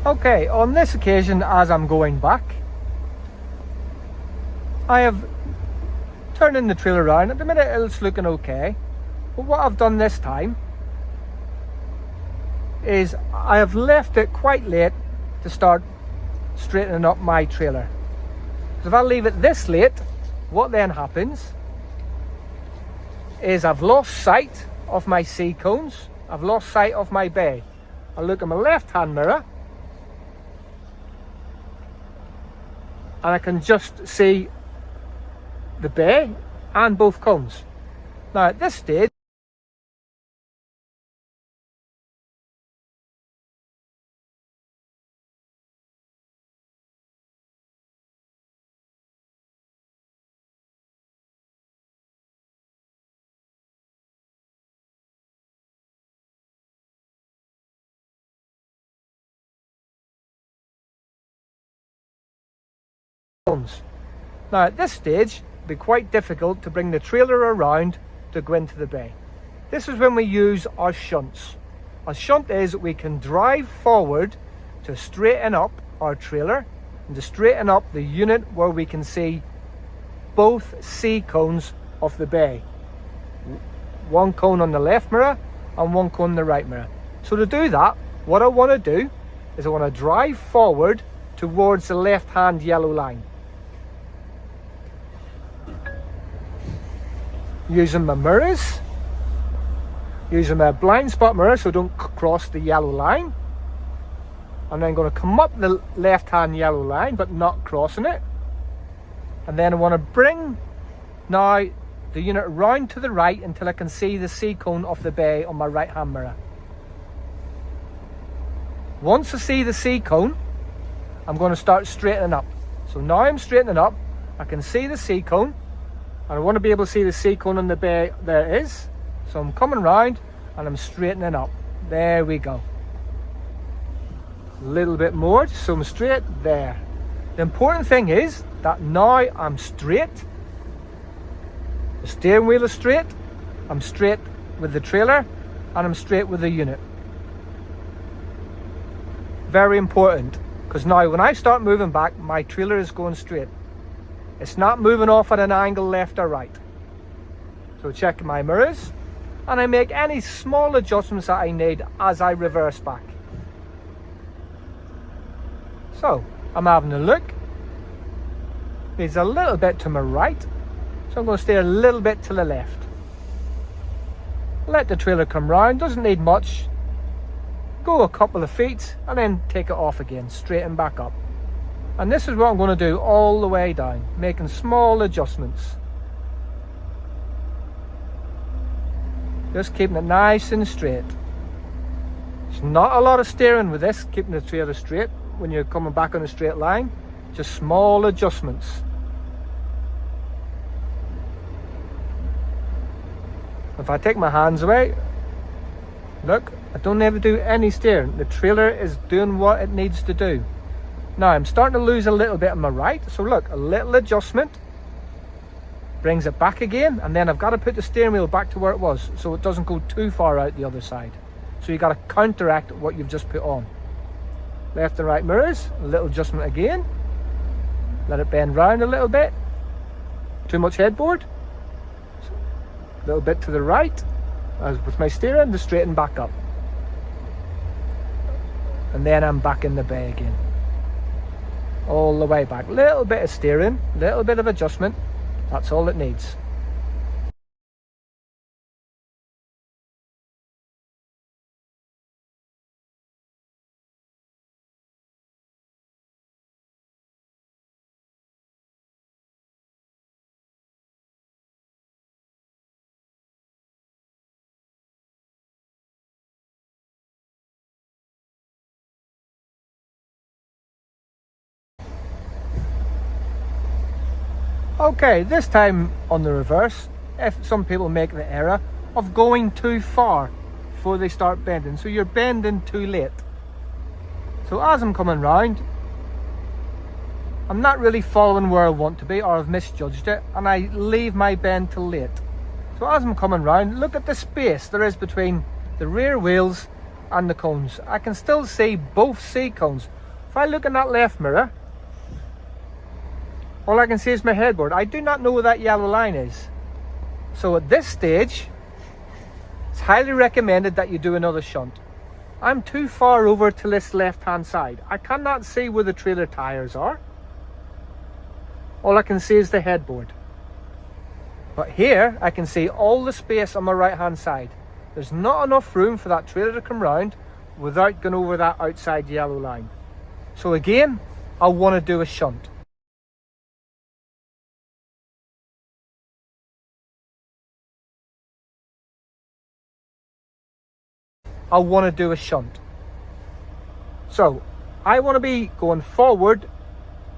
Okay, on this occasion, as I'm going back, I have turned the trailer around. At the minute it's looking okay, but what I've done this time is I have left it quite late to start straightening up my trailer. So if I leave it this late, what then happens is I've lost sight of my C cones, I've lost sight of my bay. I look at my left hand mirror and I can just see the bay and both cones. Now at this stage, now at this stage, it'd be quite difficult to bring the trailer around to go into the bay. This is when we use our shunts. A shunt is we can drive forward to straighten up our trailer and to straighten up the unit where we can see both C cones of the bay. One cone on the left mirror and one cone on the right mirror. So to do that, what I want to do is I want to drive forward towards the left hand yellow line. Using my mirrors, using my blind spot mirror so don't cross the yellow line. And then going to come up the left hand yellow line but not crossing it. And then I want to bring now the unit round to the right until I can see the C cone of the bay on my right hand mirror. Once I see the C cone, I'm going to start straightening up. So now I'm straightening up, I can see the C cone, and I want to be able to see the C cone on the bay. There it is. So I'm coming round and I'm straightening up. There we go. A little bit more, so I'm straight there. The important thing is that now I'm straight. The steering wheel is straight. I'm straight with the trailer and I'm straight with the unit. Very important, because now when I start moving back, my trailer is going straight. It's not moving off at an angle left or right. So check my mirrors and I make any small adjustments that I need as I reverse back. So I'm having a look. There's a little bit to my right, so I'm going to stay a little bit to the left. Let the trailer come round, doesn't need much. Go a couple of feet and then take it off again, straighten back up. And this is what I'm going to do all the way down, making small adjustments. Just keeping it nice and straight. There's not a lot of steering with this, keeping the trailer straight when you're coming back on a straight line. Just small adjustments. If I take my hands away, look, I don't ever do any steering. The trailer is doing what it needs to do. Now I'm starting to lose a little bit on my right, so look, a little adjustment brings it back again, and then I've got to put the steering wheel back to where it was so it doesn't go too far out the other side. So you've got to counteract what you've just put on. Left and right mirrors, a little adjustment again. Let it bend round a little bit. Too much headboard. A little bit to the right. As with my steering, to straighten back up. And then I'm back in the bay again. All the way back. Little bit of steering, little bit of adjustment. That's all it needs. Okay, this time on the reverse, if some people make the error of going too far before they start bending, so you're bending too late. So as I'm coming round, I'm not really following where I want to be, or I've misjudged it, and I leave my bend till late. So as I'm coming round, look at the space there is between the rear wheels and the cones. I can still see both C cones. If I look in that left mirror, all I can see is my headboard. I do not know where that yellow line is. So at this stage, it's highly recommended that you do another shunt. I'm too far over to this left hand side. I cannot see where the trailer tires are. All I can see is the headboard. But here I can see all the space on my right hand side. There's not enough room for that trailer to come round without going over that outside yellow line. So again, I want to do a shunt. I want to do a shunt. So I want to be going forward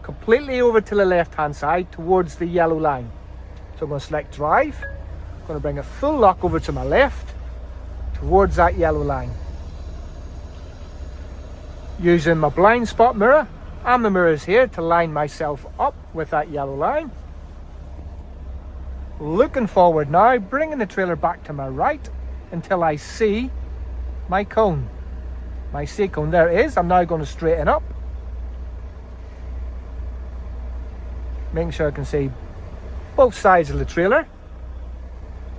completely over to the left hand side towards the yellow line. So I'm going to select drive. I'm going to bring a full lock over to my left towards that yellow line. Using my blind spot mirror and the mirrors here to line myself up with that yellow line. Looking forward now, bringing the trailer back to my right until I see my cone, my C cone. There it is. I'm now going to straighten up, making sure I can see both sides of the trailer.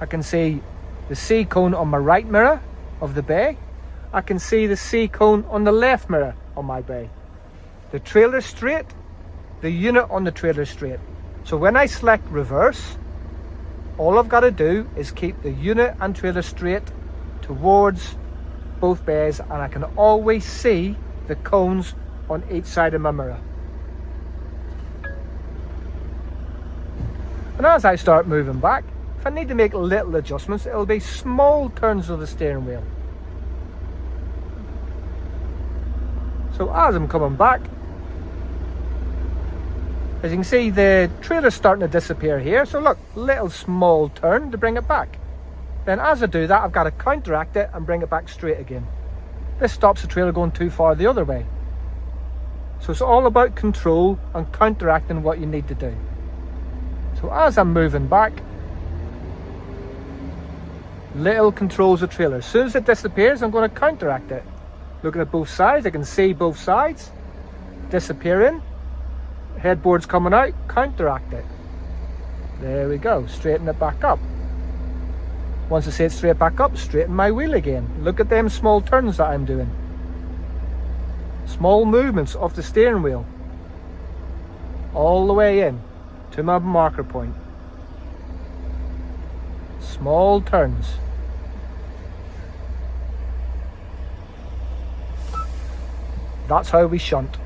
I can see the C cone on my right mirror of the bay. I can see the C cone on the left mirror on my bay. The trailer straight, the unit on the trailer straight. So when I select reverse, all I've got to do is keep the unit and trailer straight towards both bays, and I can always see the cones on each side of my mirror. And as I start moving back, if I need to make little adjustments, it'll be small turns of the steering wheel. So as I'm coming back, as you can see, the trailer's starting to disappear here. So look, little small turn to bring it back. Then as I do that, I've got to counteract it and bring it back straight again. This stops the trailer going too far the other way. So it's all about control and counteracting what you need to do. So as I'm moving back, little controls the trailer. As soon as it disappears, I'm going to counteract it. Looking at both sides, I can see both sides disappearing. Headboard's coming out, counteract it. There we go, straighten it back up. Once I see it straight back up, straighten my wheel again. Look at them small turns that I'm doing. Small movements of the steering wheel. All the way in to my marker point. Small turns. That's how we shunt.